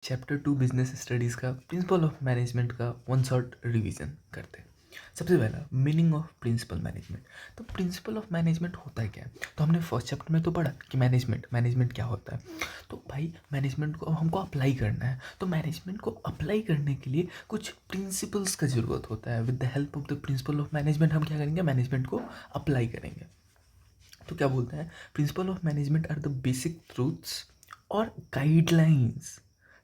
Chapter 2 business studies का principal of management का one shot revision करते हैं। सबसे पहला मीनिंग ऑफ प्रिंसिपल मैनेजमेंट। तो प्रिंसिपल ऑफ मैनेजमेंट होता है क्या है? तो हमने फर्स्ट चैप्टर में तो पढ़ा कि मैनेजमेंट क्या होता है। तो भाई मैनेजमेंट को अब हमको अप्लाई करना है, तो मैनेजमेंट को अप्लाई करने के लिए कुछ प्रिंसिपल्स का ज़रूरत होता है। With the help of the principal of management हम क्या करेंगे, मैनेजमेंट को अप्लाई करेंगे। तो क्या बोलते हैं, principle of management are the basic truths और guidelines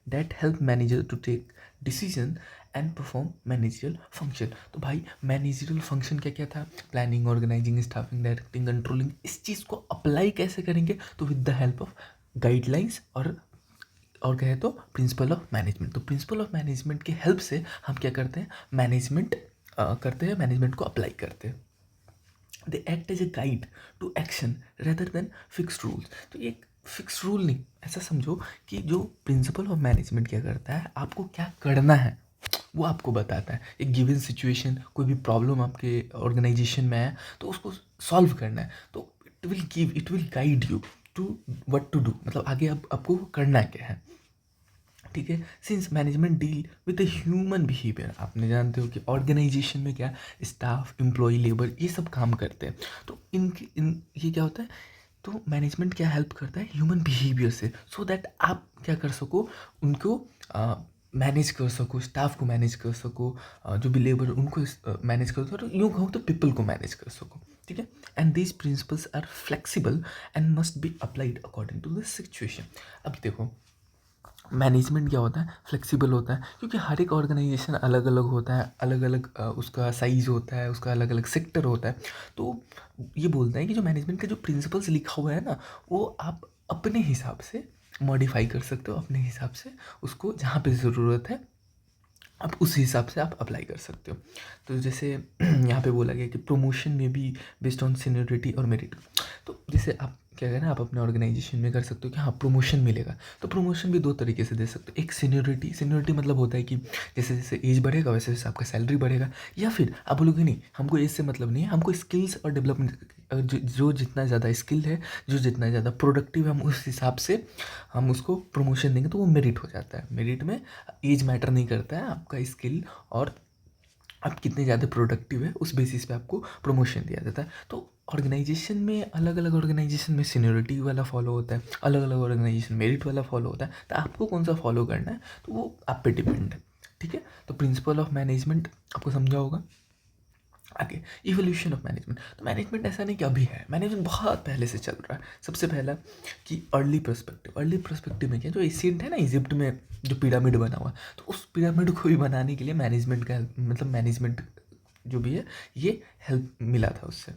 that help manager to take decision and perform managerial function. तो भाई मैनेजरियल फंक्शन क्या क्या था, planning, organising, staffing, directing, controlling. इस चीज़ को अप्लाई कैसे करेंगे, तो with the help of guidelines और कहे तो प्रिंसिपल ऑफ मैनेजमेंट। तो प्रिंसिपल ऑफ मैनेजमेंट की हेल्प से हम क्या करते हैं, मैनेजमेंट को अप्लाई करते हैं। They act as a guide to action rather than fixed rules. तो ये फिक्स रूल नहीं, ऐसा समझो कि जो प्रिंसिपल ऑफ मैनेजमेंट क्या करता है, आपको क्या करना है वो आपको बताता है। एक गिवन सिचुएशन, कोई भी प्रॉब्लम आपके ऑर्गेनाइजेशन में है तो उसको सॉल्व करना है, तो it will guide you to what to do, मतलब आगे आपको करना क्या है। ठीक है, since management deal with the human behaviour, आपने जानते हो कि ऑर्गेनाइजेशन में क्या स्टाफ, एम्प्लॉय, लेबर ये सब काम करते हैं। तो इन ये क्या होता है, तो मैनेजमेंट क्या हेल्प करता है ह्यूमन बिहेवियर से, सो दैट आप क्या कर सको, उनको मैनेज कर सको, स्टाफ को मैनेज कर सको, जो भी लेबर उनको मैनेज कर सको, तो यूँ कहूँ तो पीपल को मैनेज कर सको। ठीक है, and these principles are flexible and must be applied according to the situation. अब देखो मैनेजमेंट क्या होता है, फ्लेक्सिबल होता है, क्योंकि हर एक ऑर्गेनाइजेशन अलग अलग होता है, अलग अलग उसका साइज़ होता है, उसका अलग अलग सेक्टर होता है। तो ये बोलता है कि जो मैनेजमेंट का जो प्रिंसिपल्स लिखा हुआ है ना, वो आप अपने हिसाब से मॉडिफाई कर सकते हो, अपने हिसाब से उसको जहाँ पे ज़रूरत है आप उस हिसाब से आप अप्लाई कर सकते हो। तो जैसे यहाँ पे बोला गया कि प्रमोशन में भी बेस्ड ऑन सीनियरिटी और मेरिट। तो जैसे आप क्या करें, आप अपने ऑर्गेनाइजेशन में कर सकते हो कि हाँ प्रमोशन मिलेगा, तो प्रमोशन भी दो तरीके से दे सकते हो। एक सीनियरिटी मतलब होता है कि जैसे जैसे एज बढ़ेगा वैसे वैसे आपका सैलरी बढ़ेगा, या फिर आप बोलोगे नहीं हमको एज से मतलब नहीं है, हमको स्किल्स और डेवलपमेंट, जो जितना ज़्यादा स्किल है, जो जितना ज़्यादा प्रोडक्टिव है, हम उस हिसाब से हम उसको प्रमोशन देंगे, तो वो मेरिट हो जाता है। मेरिट में एज मैटर नहीं करता है, आपका स्किल और आप कितने ज़्यादा प्रोडक्टिव है उस बेसिस पे आपको प्रमोशन दिया जाता है। तो ऑर्गेनाइजेशन में अलग अलग ऑर्गेनाइजेशन में सीनियरिटी वाला फॉलो होता है, अलग अलग ऑर्गेनाइजेशन मेरिट वाला फॉलो होता है, तो आपको कौन सा फॉलो करना है तो वो आप पे डिपेंड है। ठीक है, तो प्रिंसिपल ऑफ मैनेजमेंट आपको समझा होगा। आगे इवोल्यूशन ऑफ मैनेजमेंट। तो मैनेजमेंट ऐसा नहीं कि अभी है, मैनेजमेंट बहुत पहले से चल रहा है। सबसे पहला कि अर्ली पर्सपेक्टिव में क्या, जो एशियंट है ना, इजिप्ट में जो पिरामिड बना हुआ, तो उस पिरामिड को भी बनाने के लिए मैनेजमेंट का मतलब मैनेजमेंट जो भी है ये हेल्प मिला था उससे।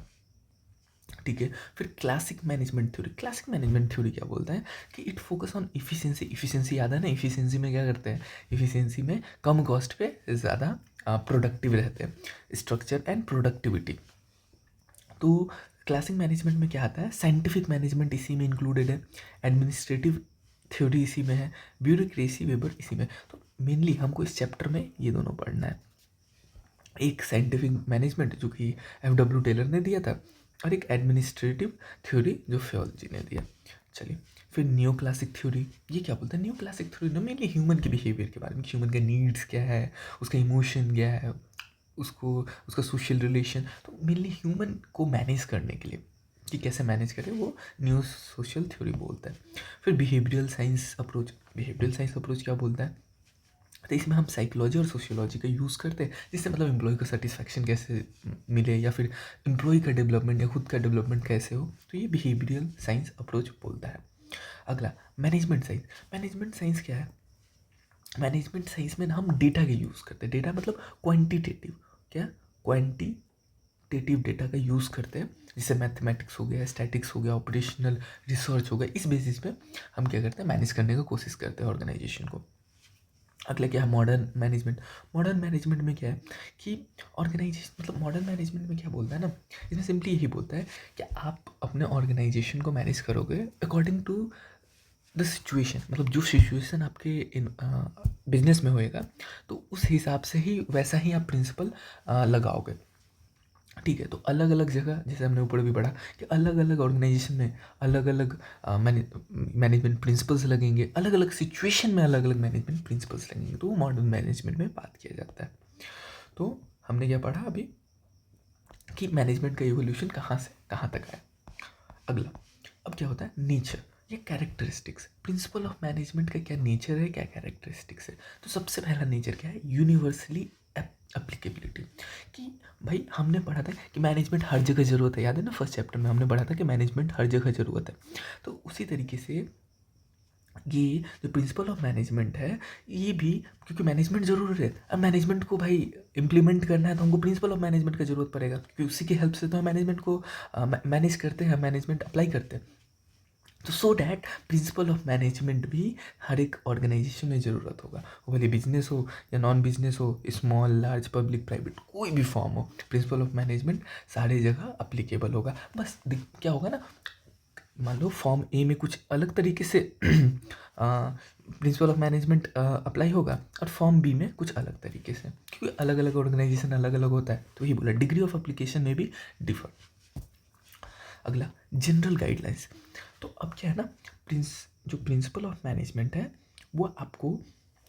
ठीक है, फिर क्लासिक मैनेजमेंट थ्योरी क्या बोलता है कि इट फोकस ऑन इफिशिएंसी याद है ना, इफिशिएंसी में क्या करते हैं, इफिशिएंसी में कम कॉस्ट पे ज़्यादा प्रोडक्टिव रहते हैं, स्ट्रक्चर एंड प्रोडक्टिविटी। तो क्लासिक मैनेजमेंट में क्या आता है, साइंटिफिक मैनेजमेंट इसी में इंक्लूडेड है, एडमिनिस्ट्रेटिव थ्योरी इसी में है, ब्यूरोक्रेसी, वेबर इसी में। तो मेनली हमको इस चैप्टर में ये दोनों पढ़ना है, एक साइंटिफिक मैनेजमेंट जो कि F.W. टेलर ने दिया था, और एक एडमिनिस्ट्रेटिव थ्योरी जो फियोलॉजी ने दिया। चलिए, फिर न्यू क्लासिक थ्योरी, ये क्या बोलता है, न्यू क्लासिक थ्योरी ना मेनली ह्यूमन के बिहेवियर के बारे में, ह्यूमन का नीड्स क्या है, उसका इमोशन क्या है, उसको उसका सोशल रिलेशन, तो मेनली ह्यूमन को मैनेज करने के लिए कि कैसे मैनेज करें वो न्यू सोशल थ्योरी बोलता है। फिर बिहेवियरल साइंस अप्रोच क्या बोलता है, तो इसमें हम साइकोलॉजी और सोशियोलॉजी का यूज़ करते हैं, जिससे मतलब एम्प्लॉय को सेटिस्फैक्शन कैसे मिले, या फिर एम्प्लॉय का डेवलपमेंट या खुद का डेवलपमेंट कैसे हो, तो ये बिहेवियरल साइंस अप्रोच बोलता है। अगला मैनेजमेंट साइंस क्या है, मैनेजमेंट साइंस में ना हम डेटा का यूज़ करते हैं। डेटा मतलब क्वांटिटेटिव डेटा का यूज़ करते हैं, जैसे मैथमेटिक्स हो गया, स्टैटिक्स हो गया, ऑपरेशनल रिसर्च हो गया, इस बेसिस पे हम क्या करते हैं, मैनेज करने का कोशिश करते हैं ऑर्गेनाइजेशन को। अगला क्या है, मॉडर्न मैनेजमेंट में क्या है कि ऑर्गेनाइजेशन मतलब मॉडर्न मैनेजमेंट में क्या बोलता है ना, इसमें सिंपली यही बोलता है कि आप अपने ऑर्गेनाइजेशन को मैनेज करोगे अकॉर्डिंग टू द सिचुएशन, मतलब जो सिचुएशन आपके इन बिजनेस में होएगा, तो उस हिसाब से ही वैसा ही आप प्रिंसिपल लगाओगे। ठीक है। तो अलग अलग जगह, जैसे हमने ऊपर भी पढ़ा कि अलग अलग ऑर्गेनाइजेशन में अलग अलग मैनेजमेंट प्रिंसिपल्स लगेंगे, अलग अलग सिचुएशन में अलग अलग मैनेजमेंट प्रिंसिपल्स लगेंगे, तो वो मॉडर्न मैनेजमेंट में बात किया जाता है। तो हमने क्या पढ़ा अभी कि मैनेजमेंट का इवोल्यूशन कहाँ से कहाँ तक आया। अगला, अब क्या होता है नेचर या कैरेक्टरिस्टिक्स। प्रिंसिपल ऑफ मैनेजमेंट का क्या नेचर है, क्या कैरेक्टरिस्टिक्स है। तो सबसे पहला नेचर क्या है, यूनिवर्सली एप्लीकेबिलिटी। कि भाई हमने पढ़ा था कि मैनेजमेंट हर जगह ज़रूरत है, याद है ना, फर्स्ट चैप्टर में हमने पढ़ा था कि मैनेजमेंट हर जगह ज़रूरत है। तो उसी तरीके से ये जो प्रिंसिपल ऑफ मैनेजमेंट है, ये भी क्योंकि मैनेजमेंट ज़रूरी है, अब मैनेजमेंट को भाई इम्प्लीमेंट करना है तो हमको प्रिंसिपल ऑफ मैनेजमेंट का ज़रूरत पड़ेगा, क्योंकि उसी की हेल्प से तो हम मैनेजमेंट को मैनेज करते हैं, मैनेजमेंट अप्लाई करते हैं। तो so that principal of management भी हर एक ऑर्गेनाइजेशन में ज़रूरत होगा, वो भले बिजनेस हो या नॉन बिजनेस हो, स्मॉल लार्ज पब्लिक प्राइवेट कोई भी फॉर्म हो, प्रिंसिपल ऑफ मैनेजमेंट सारे जगह अप्लीकेबल होगा। बस क्या होगा ना, मान लो फॉर्म ए में कुछ अलग तरीके से प्रिंसिपल ऑफ मैनेजमेंट अप्लाई होगा और फॉर्म बी में कुछ अलग तरीके से, क्योंकि अलग अलग ऑर्गेनाइजेशन अलग अलग होता है, तो यही बोला डिग्री ऑफ एप्लीकेशन में भी डिफर। अगला, जनरल गाइडलाइंस। तो अब क्या है ना, जो प्रिंसिपल ऑफ मैनेजमेंट है वो आपको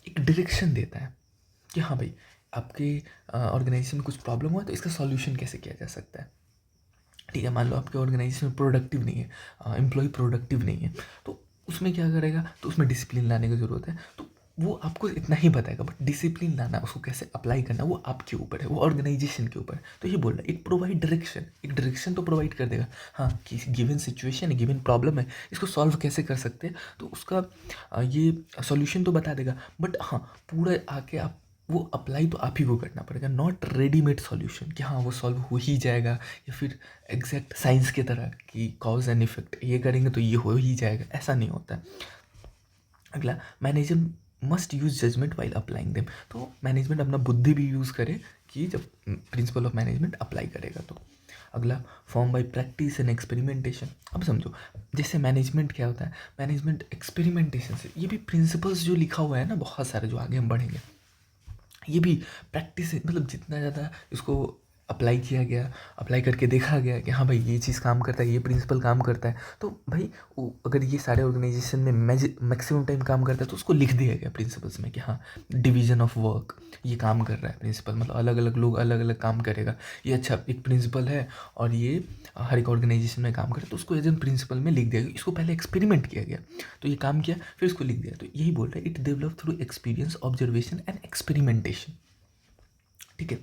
एक डायरेक्शन देता है कि हाँ भाई आपके ऑर्गेनाइजेशन में कुछ प्रॉब्लम हुआ तो इसका सॉल्यूशन कैसे किया जा सकता है। ठीक है, मान लो आपके ऑर्गेनाइजेशन में प्रोडक्टिव नहीं है, एम्प्लॉय प्रोडक्टिव नहीं है, तो उसमें क्या करेगा, तो उसमें डिसिप्लिन लाने की ज़रूरत है। तो वो आपको इतना ही बताएगा, बट डिसिप्लिन लाना, उसको कैसे अप्लाई करना, वो आपके ऊपर है, वो ऑर्गेनाइजेशन के ऊपर है। तो ये बोल रहा है, एक प्रोवाइड डायरेक्शन, एक डायरेक्शन तो प्रोवाइड कर देगा, हाँ कि गिवन सिचुएशन है, गिवन प्रॉब्लम है, इसको सॉल्व कैसे कर सकते हैं, तो उसका ये सॉल्यूशन तो बता देगा, बट हाँ पूरा आके आप वो अप्लाई तो आप ही को करना पड़ेगा, नॉट रेडीमेड सॉल्यूशन कि हाँ वो सॉल्व हो ही जाएगा, या फिर एग्जैक्ट साइंस की तरह कि कॉज एंड इफेक्ट ये करेंगे तो ये हो ही जाएगा, ऐसा नहीं होता है। अगला, manager must use judgement while applying them. तो मैनेजमेंट अपना बुद्धि भी यूज़ करे कि जब प्रिंसिपल ऑफ मैनेजमेंट अप्लाई करेगा तो। अगला, form by practice and experimentation. अब समझो, जैसे मैनेजमेंट क्या होता है, मैनेजमेंट एक्सपेरिमेंटेशन से, ये भी प्रिंसिपल्स जो लिखा हुआ है ना बहुत सारे, जो आगे हम बढ़ेंगे, ये भी प्रैक्टिस, मतलब जितना ज़्यादा इसको अप्लाई किया गया, अप्लाई करके देखा गया कि हाँ भाई ये चीज़ काम करता है, ये प्रिंसिपल काम करता है, तो भाई अगर ये सारे ऑर्गेनाइजेशन में मैक्सिमम टाइम काम करता है तो उसको लिख दिया गया प्रिंसिपल्स में कि हाँ डिवीजन ऑफ वर्क, ये काम कर रहा है प्रिंसिपल, मतलब अलग अलग लोग अलग अलग काम करेगा, ये अच्छा एक प्रिंसिपल है और ये हर एक ऑर्गेनाइजेशन में काम करे, तो उसको एज एन प्रिंसिपल में लिख दिया गया। इसको पहले एक्सपेरिमेंट किया गया, तो ये काम किया, फिर इसको लिख दिया, तो यही बोल रहा है, it develop through experience, observation and experimentation. ठीक है,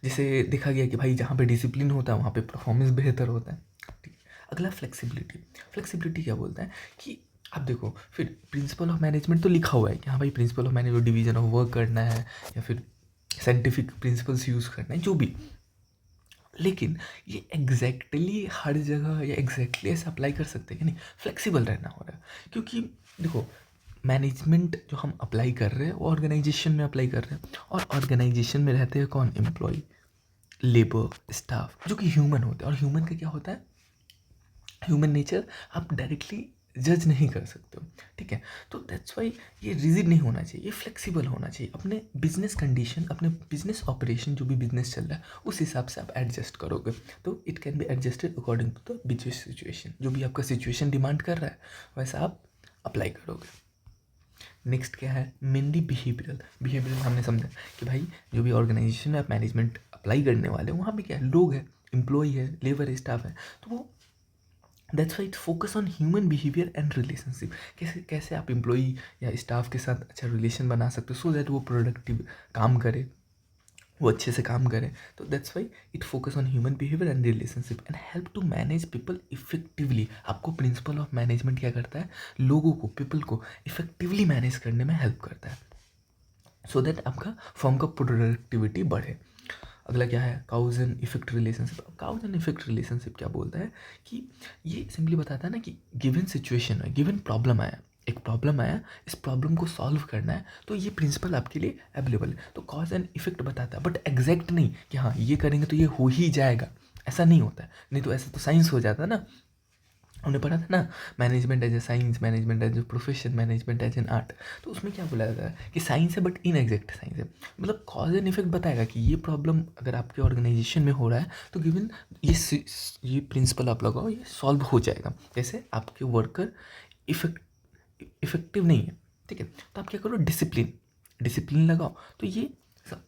जैसे देखा गया कि भाई जहाँ पे डिसिप्लिन होता है वहाँ पे परफॉर्मेंस बेहतर होता है। ठीक है। अगला, फ्लेक्सिबिलिटी। फ्लेक्सिबिलिटी क्या बोलता है कि आप देखो, फिर प्रिंसिपल ऑफ मैनेजमेंट तो लिखा हुआ है कि हाँ भाई principal of management division of work करना है, या फिर साइंटिफिक प्रिंसिपल्स यूज़ करना है, जो भी, लेकिन ये एग्जैक्टली हर जगह या एग्जैक्टली ऐसे अप्लाई कर सकते हैं कि नहीं, फ्लेक्सिबल रहना हो रहा है। क्योंकि देखो, मैनेजमेंट जो हम अप्लाई कर रहे हैं वो ऑर्गेनाइजेशन में अप्लाई कर रहे हैं, और ऑर्गेनाइजेशन में रहते हैं कौन, एम्प्लॉय, लेबर, स्टाफ, जो कि ह्यूमन होते हैं। और ह्यूमन का क्या होता है, ह्यूमन नेचर आप डायरेक्टली जज नहीं कर सकते हो। ठीक है, तो दैट्स वाई ये रिजिड नहीं होना चाहिए, ये फ्लेक्सिबल होना चाहिए। अपने बिजनेस कंडीशन, अपने बिजनेस ऑपरेशन, जो भी बिजनेस चल रहा है उस हिसाब से आप एडजस्ट करोगे, तो it can be adjusted according to the business situation, जो भी आपका सिचुएशन डिमांड कर रहा है वैसा आप अप्लाई करोगे। नेक्स्ट क्या है, मेनली बिहेवियरल। बिहेवियरल हमने समझा कि भाई जो भी ऑर्गेनाइजेशन में आप मैनेजमेंट अप्लाई करने वाले हो वहाँ पे क्या है, लोग हैं, एम्प्लॉय है, लेबर स्टाफ है, तो वो that's why it focus on human behaviour and relationship. कैसे कैसे आप एम्प्लॉय या स्टाफ के साथ अच्छा रिलेशन बना सकते हो, सो दैट वो प्रोडक्टिव काम करे, वो अच्छे से काम करे। तो that's why it focus on human behaviour and relationship and help to manage people effectively. आपको प्रिंसिपल ऑफ मैनेजमेंट क्या करता है, लोगों को, पीपल को इफेक्टिवली मैनेज करने में हेल्प करता है, सो दैट आपका फर्म का प्रोडक्टिविटी बढ़े। अगला क्या है, cause and effect relationship. Cause and effect relationship क्या बोलता है कि ये सिंपली बताता है ना कि गिवन सिचुएशन है, गिवन प्रॉब्लम आया, एक प्रॉब्लम आया, इस प्रॉब्लम को सॉल्व करना है, तो ये प्रिंसिपल आपके लिए अवेलेबल है। तो कॉज एंड इफेक्ट बताता है, बट एग्जैक्ट नहीं कि हाँ ये करेंगे तो ये हो ही जाएगा, ऐसा नहीं होता है, नहीं तो ऐसा तो साइंस हो जाता है ना हमने पढ़ा था ना, management as a science, management as a profession, management as an art. तो उसमें क्या बोला जाता है कि साइंस है बट इनएग्जैक्ट साइंस है, मतलब कॉज एंड इफेक्ट बताएगा कि ये प्रॉब्लम अगर आपके ऑर्गेनाइजेशन में हो रहा है तो गिवन ये प्रिंसिपल आप लगाओ, ये सॉल्व हो जाएगा। जैसे आपके वर्कर इफेक्टिव नहीं है, ठीक है, तो आप क्या करो, डिसिप्लिन डिसिप्लिन लगाओ, तो ये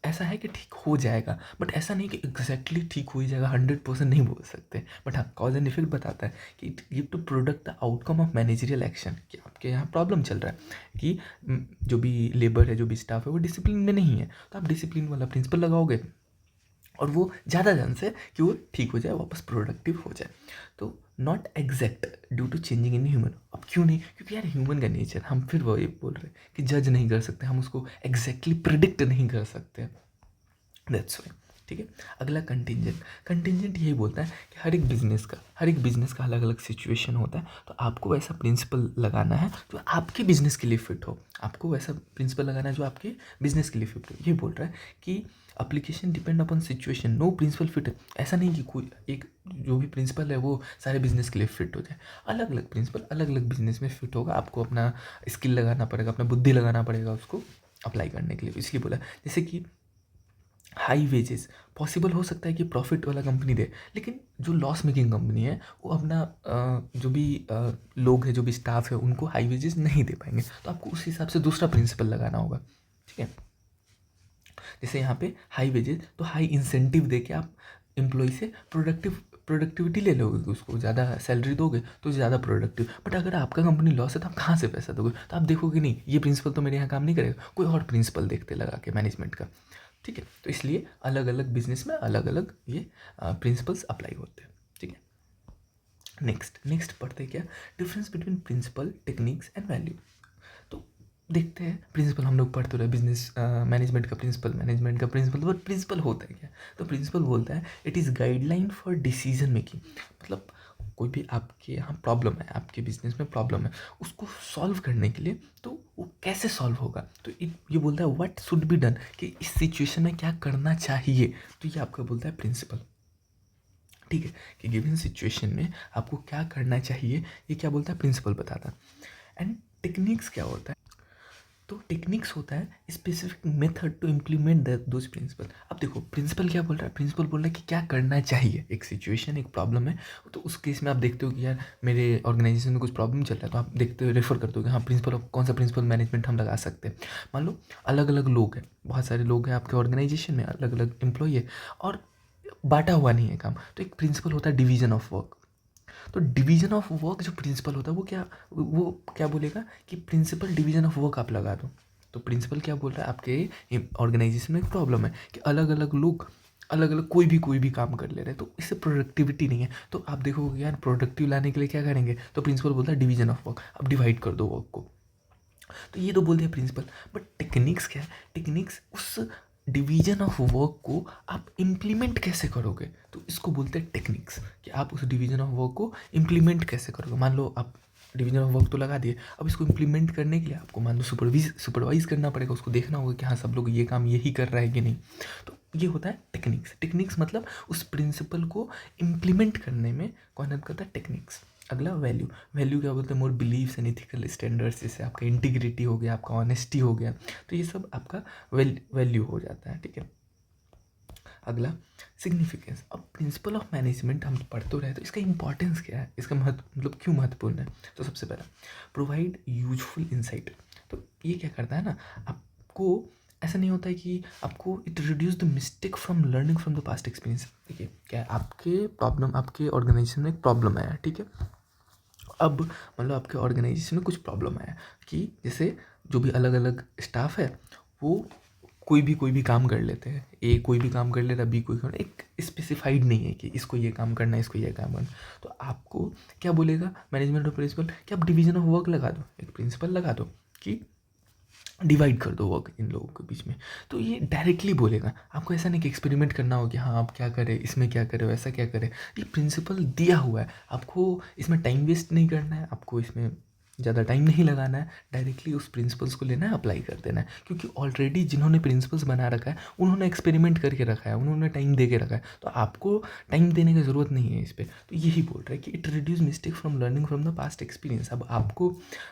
ऐसा है कि ठीक हो जाएगा, बट ऐसा नहीं कि एग्जैक्टली ठीक हो ही जाएगा, 100% नहीं बोल सकते, बट हाँ कॉज एंड इफेक्ट बताता है कि it give to product the outcome of managerial action, कि आपके यहाँ प्रॉब्लम चल रहा है कि जो भी लेबर है, जो भी स्टाफ है वो डिसिप्लिन में नहीं है, तो आप डिसिप्लिन वाला प्रिंसिपल लगाओगे और वो ज़्यादा चांस है कि वो ठीक हो जाए, वापस प्रोडक्टिव हो जाए। तो not exact due to changing in human. अब क्यों नहीं, क्योंकि यार ह्यूमन का नेचर, हम फिर वही बोल रहे हैं कि जज नहीं कर सकते, हम उसको एग्जैक्टली प्रिडिक्ट नहीं कर सकते, दैट्स वाई। ठीक है, अगला कंटिंजेंट। कंटिंजेंट यही बोलता है कि हर एक बिजनेस का अलग अलग सिचुएशन होता है, तो आपको वैसा प्रिंसिपल लगाना है जो आपके बिजनेस के लिए फिट हो, आपको वैसा प्रिंसिपल लगाना है जो आपके बिजनेस के लिए फिट हो। ये बोल रहा है कि application depend upon situation, no principle fit. ऐसा नहीं कि कोई एक जो भी प्रिंसिपल है वो सारे बिजनेस के लिए फिट हो जाए, अलग अलग प्रिंसिपल अलग अलग बिजनेस में फिट होगा, आपको अपना स्किल लगाना पड़ेगा, अपना बुद्धि लगाना पड़ेगा उसको अप्लाई करने के लिए। इसलिए बोला, जैसे कि हाई वेजेस पॉसिबल हो सकता है कि प्रॉफिट वाला कंपनी दे, लेकिन जो लॉस मेकिंग कंपनी है वो अपना जो भी लोग हैं, जो भी स्टाफ है, उनको हाई वेजेस नहीं दे पाएंगे, तो आपको उस हिसाब से दूसरा प्रिंसिपल लगाना होगा। ठीक है, जैसे यहाँ पे हाई वेजेस, तो हाई इंसेंटिव दे के आप एम्प्लॉय से प्रोडक्टिविटी ले लोगे, उसको ज़्यादा सैलरी दोगे तो ज़्यादा प्रोडक्टिव। बट अगर आपका कंपनी लॉस है तो आप कहाँ से पैसा दोगे, तो आप देखोगे नहीं ये प्रिंसिपल तो मेरे यहाँ काम नहीं करेगा, कोई और प्रिंसिपल देखते लगा के मैनेजमेंट का। ठीक है, तो इसलिए अलग अलग बिजनेस में अलग अलग ये प्रिंसिपल्स अप्लाई होते हैं। ठीक है, नेक्स्ट पढ़ते हैं क्या, difference between principle, techniques and value. तो देखते हैं, प्रिंसिपल हम लोग पढ़ते रहे, बिजनेस मैनेजमेंट का प्रिंसिपल, बट प्रिंसिपल होता है क्या, तो प्रिंसिपल बोलता है it is guideline for decision making. मतलब कोई भी आपके यहाँ प्रॉब्लम है, आपके बिजनेस में प्रॉब्लम है, उसको सॉल्व करने के लिए, तो वो कैसे सॉल्व होगा, तो ये बोलता है व्हाट शुड बी डन, कि इस सिचुएशन में क्या करना चाहिए, तो ये आपका बोलता है प्रिंसिपल। ठीक है, कि गिवन सिचुएशन में आपको क्या करना चाहिए, ये क्या बोलता है, प्रिंसिपल बताता है। एंड टेक्निक्स क्या होता है, तो टेक्निक्स होता है specific method to implement those principle. अब देखो प्रिंसिपल क्या बोल रहा है, प्रिंसिपल बोल रहा है कि क्या करना चाहिए, एक सिचुएशन, एक प्रॉब्लम है, तो उस केस में आप देखते हो कि यार मेरे ऑर्गेनाइजेशन में कुछ प्रॉब्लम चल रहा है, तो आप देखते हो, रेफर करते हो कि हाँ प्रिंसिपल, कौन सा प्रिंसिपल मैनेजमेंट हम लगा सकते हैं। मान लो अलग अलग लोग हैं, बहुत सारे लोग हैं आपके ऑर्गेनाइजेशन में, अलग अलग एम्प्लॉय है, और बांटा हुआ नहीं है काम, तो एक प्रिंसिपल होता है डिवीजन ऑफ वर्क। तो डिवीजन ऑफ वर्क जो प्रिंसिपल होता है वो क्या बोलेगा कि प्रिंसिपल डिवीजन ऑफ वर्क आप लगा दो। तो प्रिंसिपल क्या बोल रहा है, आपके ऑर्गेनाइजेशन में एक प्रॉब्लम है कि अलग अलग लोग अलग अलग कोई भी काम कर ले रहे हैं, तो इससे प्रोडक्टिविटी नहीं है, तो आप देखोगे यार प्रोडक्टिव लाने के लिए क्या करेंगे, तो प्रिंसिपल बोलता है डिवीजन ऑफ वर्क, अब डिवाइड कर दो वर्क को। तो ये तो बोल दिया प्रिंसिपल, बट टेक्निक्स क्या है, टेक्निक्स उस डिवीजन ऑफ वर्क को आप इम्प्लीमेंट कैसे करोगे, तो इसको बोलते हैं टेक्निक्स, कि आप उस डिवीजन ऑफ वर्क को इम्प्लीमेंट कैसे करोगे। मान लो आप डिवीजन ऑफ वर्क तो लगा दिए, अब इसको इम्प्लीमेंट करने के लिए आपको मान लो सुपरवाइज करना पड़ेगा, उसको देखना होगा कि हाँ सब लोग ये काम यही कर रहा है कि नहीं, तो ये होता है टेक्निक्स मतलब उस प्रिंसिपल को इम्प्लीमेंट करने में कौन हेल्प करता है, टेक्निक्स। अगला वैल्यू क्या बोलते हैं, मोर बिलीव्स एंड इथिकल स्टैंडर्ड्स, जैसे आपका इंटीग्रिटी हो गया, आपका ऑनेस्टी हो गया, तो ये सब आपका वैल्यू हो जाता है। ठीक है, अगला सिग्निफिकेंस। अब प्रिंसिपल ऑफ मैनेजमेंट हम पढ़ तो रहे, तो इसका इंपॉर्टेंस क्या है, इसका महत्व मतलब क्यों महत्वपूर्ण है, तो सबसे पहला प्रोवाइड यूजफुल इंसाइट। तो ये क्या करता है ना, आपको ऐसा नहीं होता है कि आपको it reduce the mistake from learning from the past experience. देखिए क्या है, आपके ऑर्गेनाइजेशन में एक प्रॉब्लम आया, ठीक है, अब मतलब आपके ऑर्गेनाइजेशन में कुछ प्रॉब्लम आया कि जैसे जो भी अलग अलग स्टाफ है वो कोई भी काम कर लेते हैं, ए कोई भी काम कर ले रहा, बी कोई काम, एक स्पेसिफाइड नहीं है कि इसको ये काम करना है, इसको ये काम करना। तो आपको क्या बोलेगा मैनेजमेंट और प्रिंसिपल कि आप डिवीजन ऑफ वर्क लगा दो, एक प्रिंसिपल लगा दो कि डिवाइड कर दो वर्क इन लोगों के बीच में। तो ये डायरेक्टली बोलेगा, आपको ऐसा नहीं कि एक्सपेरिमेंट करना हो कि हाँ आप क्या करें, इसमें क्या करें, वैसा क्या करें, ये प्रिंसिपल दिया हुआ है, आपको इसमें टाइम वेस्ट नहीं करना है, आपको इसमें ज़्यादा टाइम नहीं लगाना है, डायरेक्टली उस प्रिंसिपल्स को लेना है, अप्लाई कर देना है, क्योंकि ऑलरेडी जिन्होंने प्रिंसिपल्स बना रखा है उन्होंने एक्सपेरिमेंट करके रखा है, उन्होंने टाइम दे के रखा है, तो आपको टाइम देने की ज़रूरत नहीं है इस पर। तो यही बोल रहा है कि it reduce mistake from learning from the past experience. अब आपको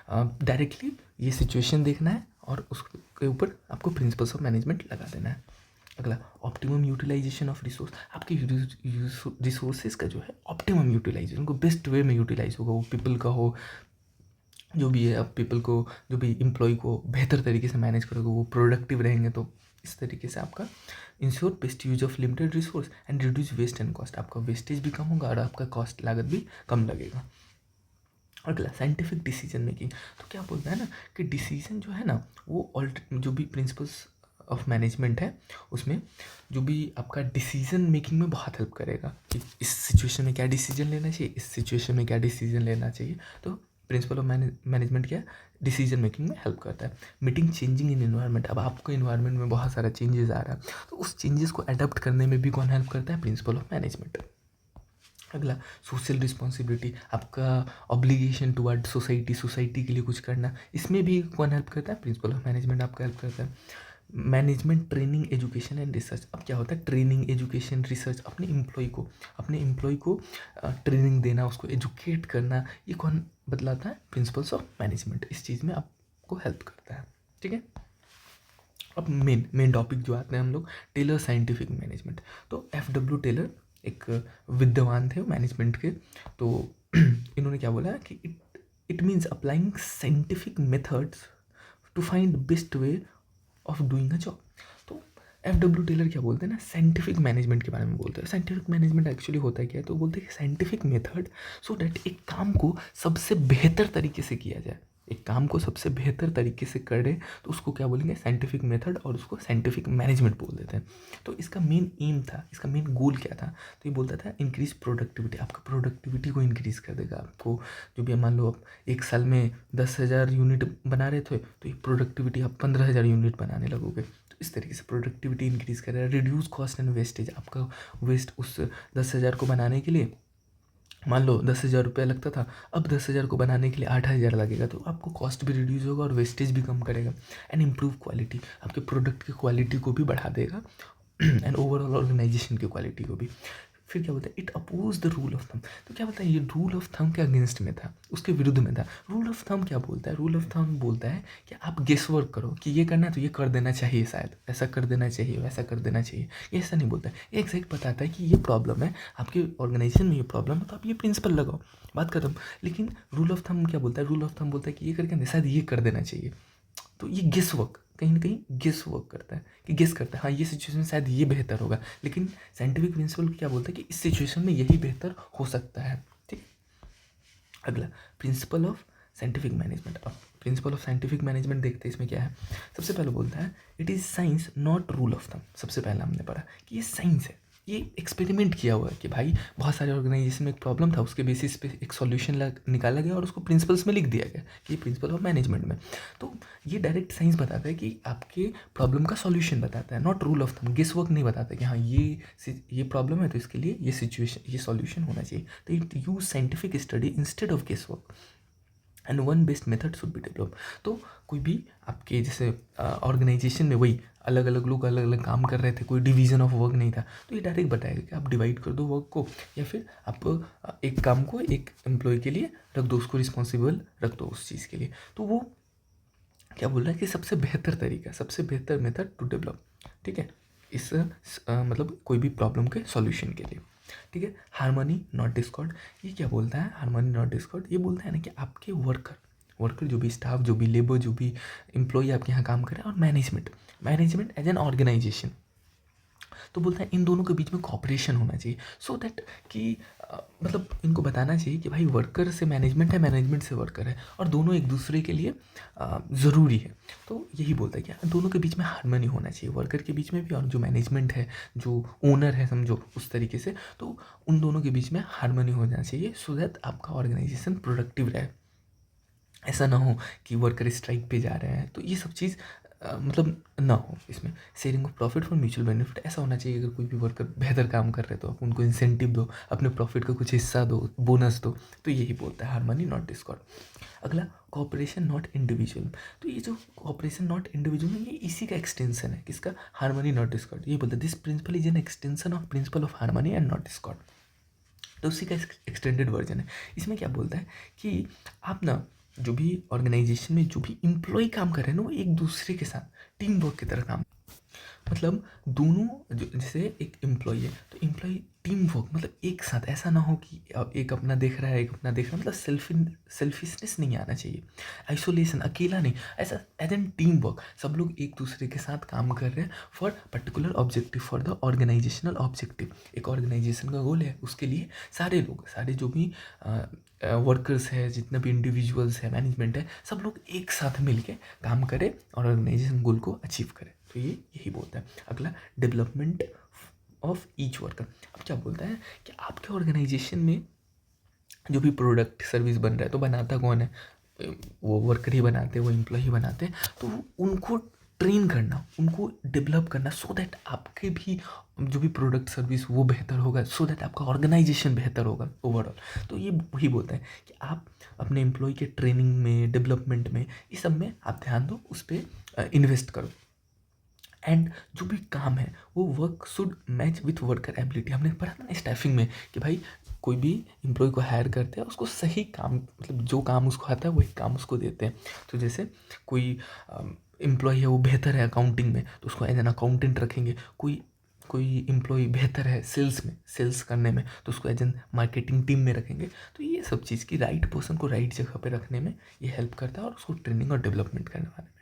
डायरेक्टली ये सिचुएशन देखना है और उसके ऊपर आपको प्रिंसिपल्स ऑफ मैनेजमेंट लगा देना है। अगला, ऑप्टिमम यूटिलाइजेशन ऑफ रिसोर्स। आपके रिसोर्सेज का जो है ऑप्टिमम यूटिलाइजेशन, उनको बेस्ट वे में यूटिलाइज होगा, वो पीपल का हो, जो भी है, अब पीपल को, जो भी एम्प्लॉय को बेहतर तरीके से मैनेज करोगे वो प्रोडक्टिव रहेंगे। तो इस तरीके से आपका ensure best use of limited resource and reduce waste and cost. आपका वेस्टेज भी कम होगा और आपका कॉस्ट लागत भी कम लगेगा। अगला, साइंटिफिक डिसीजन मेकिंग। तो क्या बोलता है ना कि डिसीजन जो है ना वो जो भी प्रिंसिपल्स ऑफ मैनेजमेंट है उसमें जो भी आपका डिसीजन मेकिंग में बहुत हेल्प करेगा कि इस सिचुएशन में क्या डिसीजन लेना चाहिए, इस सिचुएशन में क्या डिसीजन लेना चाहिए। तो प्रिंसिपल ऑफ मैनेजमेंट क्या डिसीजन मेकिंग में हेल्प करता है। Meeting changing in environment. अब आपको इन्वायरमेंट में बहुत सारा चेंजेस आ रहा है, तो उस चेंजेस को अडॉप्ट करने में भी कौन हेल्प करता है, प्रिंसिपल ऑफ मैनेजमेंट। अगला, सोशल रिस्पॉन्सिबिलिटी। आपका ऑब्लिगेशन टुवर्ड सोसाइटी, सोसाइटी के लिए कुछ करना, इसमें भी कौन हेल्प करता है, प्रिंसिपल ऑफ मैनेजमेंट आपका हेल्प करता है। Management training education and research. अब क्या होता है, ट्रेनिंग एजुकेशन रिसर्च, अपने एम्प्लॉय को ट्रेनिंग देना, उसको एजुकेट करना, ये कौन बतलाता है, प्रिंसिपल्स ऑफ मैनेजमेंट इस चीज़ में आपको हेल्प करता है। ठीक है, अब मेन टॉपिक जो आते हैं हम लोग, टेलर साइंटिफिक मैनेजमेंट। तो F.W. टेलर एक विद्वान थे मैनेजमेंट के। तो इन्होंने क्या बोला कि it means applying scientific methods to find best way of doing a job. तो F.W. टेलर क्या बोलते हैं ना, साइंटिफिक मैनेजमेंट के बारे में बोलते हैं। साइंटिफिक मैनेजमेंट एक्चुअली होता है क्या है, तो बोलते हैं कि साइंटिफिक मेथड सो डैट एक काम को सबसे बेहतर तरीके से किया जाए, एक काम को सबसे बेहतर तरीके से करे तो उसको क्या बोलेंगे, साइंटिफिक मेथड, और उसको साइंटिफिक मैनेजमेंट बोल देते हैं। तो इसका मेन एम था, इसका मेन गोल क्या था, तो ये बोलता था इंक्रीज प्रोडक्टिविटी। आपका प्रोडक्टिविटी को इंक्रीज कर देगा। आपको जो भी मान लो आप एक साल में 10,000 यूनिट बना रहे थे, तो ये प्रोडक्टिविटी आप 15,000 यूनिट बनाने लगोगे। तो इस तरीके से प्रोडक्टिविटी इंक्रीज करेगा। Reduce cost and wastage. आपका वेस्ट उस 10,000 को बनाने के लिए मान लो 10,000 रुपया लगता था, अब 10,000 को बनाने के लिए 8,000 लगेगा, तो आपको कॉस्ट भी रिड्यूस होगा और वेस्टेज भी कम करेगा। एंड इम्प्रूव क्वालिटी, आपके प्रोडक्ट की क्वालिटी को भी बढ़ा देगा एंड ओवरऑल ऑर्गेनाइजेशन की क्वालिटी को भी। फिर क्या बोलता है, it oppose the rule of thumb. तो क्या बोलता है, ये रूल ऑफ थंब के अगेंस्ट में था, उसके विरुद्ध में था। रूल ऑफ थंब क्या बोलता है, रूल ऑफ थंब बोलता है कि आप गेस वर्क करो कि ये करना है तो ये कर देना चाहिए, शायद ऐसा कर देना चाहिए, वैसा कर देना चाहिए। ये ऐसा नहीं बोलता है, ये एग्जैक्ट बताता है कि ये प्रॉब्लम है आपके ऑर्गेनाइजेशन में, ये प्रॉब्लम है तो आप ये प्रिंसिपल लगाओ, बात खत्म। लेकिन रूल ऑफ थंब क्या बोलता है, रूल ऑफ थंब बोलता है कि ये करके शायद ये कर देना चाहिए। तो ये गेस वर्क, कहीं ना कहीं गेस वर्क करता है, कि गेस करता है हाँ ये सिचुएशन में शायद ये बेहतर होगा, लेकिन साइंटिफिक प्रिंसिपल क्या बोलता है कि इस सिचुएशन में यही बेहतर हो सकता है। ठीक है, अगला, प्रिंसिपल ऑफ साइंटिफिक मैनेजमेंट। अब प्रिंसिपल ऑफ साइंटिफिक मैनेजमेंट देखते हैं इसमें क्या है। सबसे पहले बोलता है it is science not rule of thumb. सबसे पहले हमने पढ़ा कि ये साइंस है, ये एक्सपेरिमेंट किया हुआ है कि भाई बहुत सारे ऑर्गेनाइजेशन में एक प्रॉब्लम था, उसके बेसिस पे एक सॉल्यूशन निकाला गया और उसको प्रिंसिपल्स में लिख दिया गया कि ये प्रिंसिपल ऑफ मैनेजमेंट में। तो ये डायरेक्ट साइंस बताता है कि आपके प्रॉब्लम का सॉल्यूशन बताता है, not rule of thumb. Guess work नहीं बताता कि हाँ ये प्रॉब्लम है तो इसके लिए ये सिचुएशन, ये सॉल्यूशन होना चाहिए। तो it use scientific study instead of guess work and one best method should be develop. तो कोई भी आपके जैसे ऑर्गेनाइजेशन में वही अलग अलग लोग अलग अलग काम कर रहे थे, कोई डिवीजन ऑफ वर्क नहीं था, तो ये डायरेक्ट बताएगा कि आप डिवाइड कर दो वर्क को, या फिर आप एक काम को एक एम्प्लॉय के लिए रख दो, उसको रिस्पॉन्सिबल रख दो उस चीज़ के लिए। तो वो क्या बोल रहा है कि सबसे बेहतर तरीका, सबसे बेहतर मेथड टू डेवलप। ठीक है, इस मतलब कोई भी प्रॉब्लम के सॉल्यूशन के लिए। ठीक है, हारमोनी नॉट डिस्कॉर्ड। ये क्या बोलता है, हारमोनी नॉट डिस्कॉर्ड, ये बोलता है ना कि आपके वर्कर जो भी स्टाफ, जो भी लेबर, जो भी एम्प्लॉय आपके यहाँ काम कर रहे हैं, और मैनेजमेंट एज एन ऑर्गेनाइजेशन। तो बोलता है इन दोनों के बीच में कॉपरेशन होना चाहिए, सो दैट कि मतलब इनको बताना चाहिए कि भाई वर्कर से मैनेजमेंट है, मैनेजमेंट से वर्कर है, और दोनों एक दूसरे के लिए ज़रूरी है। तो यही बोलता है कि दोनों के बीच में हार्मनी होना चाहिए, वर्कर के बीच में भी और जो मैनेजमेंट है, जो ओनर है समझो उस तरीके से, तो उन दोनों के बीच में हार्मनी होना चाहिए, सो दैट आपका ऑर्गेनाइजेशन प्रोडक्टिव रहे। ऐसा ना हो कि वर्कर स्ट्राइक पे जा रहे हैं, तो ये सब चीज़ मतलब ना हो इसमें। Sharing of profit for mutual benefit ऐसा होना चाहिए, अगर कोई भी वर्कर बेहतर काम कर रहे हैं तो आप उनको इंसेंटिव दो, अपने प्रॉफिट का कुछ हिस्सा दो, बोनस दो। तो यही बोलता है हार्मनी नॉट डिस्कॉर्ड। अगला कॉपरेशन नॉट इंडिविजुअल। तो ये जो कॉपरेशन नॉट इंडिविजुअल है, ये इसी का एक्सटेंशन है, किसका? Harmony not Discord. ये बोलता है this principle is an extension of principle of harmony and not Discord. तो उसी का एक्सटेंडेड वर्जन है। इसमें क्या बोलता है कि आप ना जो भी ऑर्गेनाइजेशन में जो भी इम्प्लॉय काम कर रहे हैं ना, वो एक दूसरे के साथ टीम वर्क की तरह काम, मतलब दोनों जैसे एक एम्प्लॉय है तो एम्प्लॉय टीम वर्क, मतलब एक साथ, ऐसा ना हो कि एक अपना देख रहा है एक अपना देख रहा है, मतलब सेल्फिशनेस नहीं आना चाहिए, आइसोलेशन, अकेला नहीं, ऐसा एज एन टीम वर्क सब लोग एक दूसरे के साथ काम कर रहे हैं for particular objective, for the organisational objective. एक ऑर्गेनाइजेशन का गोल है, उसके लिए सारे लोग, सारे जो भी वर्कर्स है, जितने भी इंडिविजुअल्स है, मैनेजमेंट है, सब लोग एक साथ मिलके काम करें और ऑर्गेनाइजेशन गोल को अचीव करें। तो ये यही बोलता है। अगला डेवलपमेंट ऑफ ईच वर्कर। अब क्या बोलता है कि आपके ऑर्गेनाइजेशन में जो भी प्रोडक्ट सर्विस बन रहा है तो बनाता कौन है? वो वर्कर ही बनाते हैं, वो एम्प्लॉय ही बनाते हैं। तो उनको ट्रेन करना, उनको डेवलप करना, सो दैट आपके भी जो भी प्रोडक्ट सर्विस वो बेहतर होगा, सो दैट आपका ऑर्गेनाइजेशन बेहतर होगा ओवरऑल। तो ये वही बोलता है कि आप अपने एम्प्लॉय के ट्रेनिंग में, डेवलपमेंट में, इस सब में आप ध्यान दो, उस पर इन्वेस्ट करो। एंड जो भी काम है वो work should match with worker ability. हमने पढ़ा था ना स्टाफिंग में कि भाई कोई भी एम्प्लॉय को हायर करते हैं उसको सही काम, मतलब जो काम उसको आता है वही काम उसको देते हैं। तो जैसे कोई एम्प्लॉय है वो बेहतर है अकाउंटिंग में तो उसको एज एन अकाउंटेंट रखेंगे। कोई कोई एम्प्लॉय बेहतर है सेल्स में, सेल्स करने में, तो उसको एज एन मार्केटिंग टीम में रखेंगे। तो ये सब चीज़ की राइट पर्सन को राइट जगह पे रखने में ये हेल्प करता है और उसको ट्रेनिंग और डेवलपमेंट करने वाला है।